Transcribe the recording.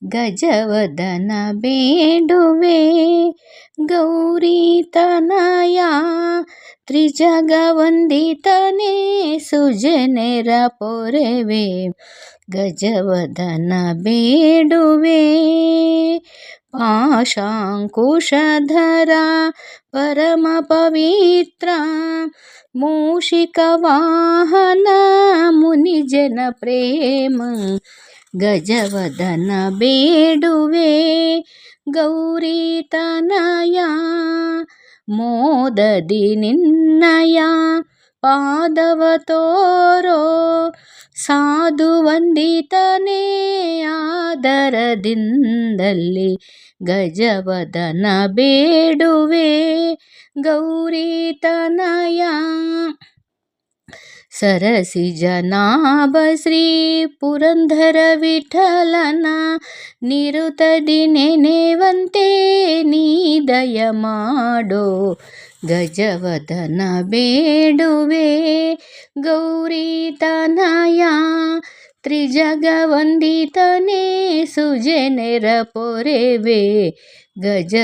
ಗಜವದನ ಬೇಡುವೆ ಗೌರಿ ತನಯ ತ್ರಿಜಗವಂದಿತನೇ ಸುಜನೆರ ಪೊರೆವೆ ಗಜವದನ ಬೇಡುವೆ ಪಾಶಾಂಕುಶಧರ ಪರಮ ಪವಿತ್ರ ಮೂಷಿಕ ವಾಹನ ಮುನಿಜನ ಪ್ರೇಮ ಗಜವದನ ಬೇಡುವೆ ಗೌರಿ ತನಯ ಮೋದದಿ ನಿನ್ನಯ ಪಾದವ ತೋರೋ ಸಾಧು ವಂದಿತನೇ ಆದರದಿಂದಲ್ಲಿ ಗಜವದನ ಬೇಡುವೆ ಗೌರಿ ತನಯ ಸರಸಿ ಜನಾಭ ಶ್ರೀ ಪುರಂದರ ವಿಠಲನ ನಿರುತದಿ ನೆನೆವಂತೆ ನೀ ದಯ ಮಾಡೋ ಗಜವದನ ಬೇಡುವೆ ಗೌರಿ ತನಯ ತ್ರಿಜಗವಂದಿತನೇ ಸುಜನೆರ ಪೊರೆವೆ ಗಜ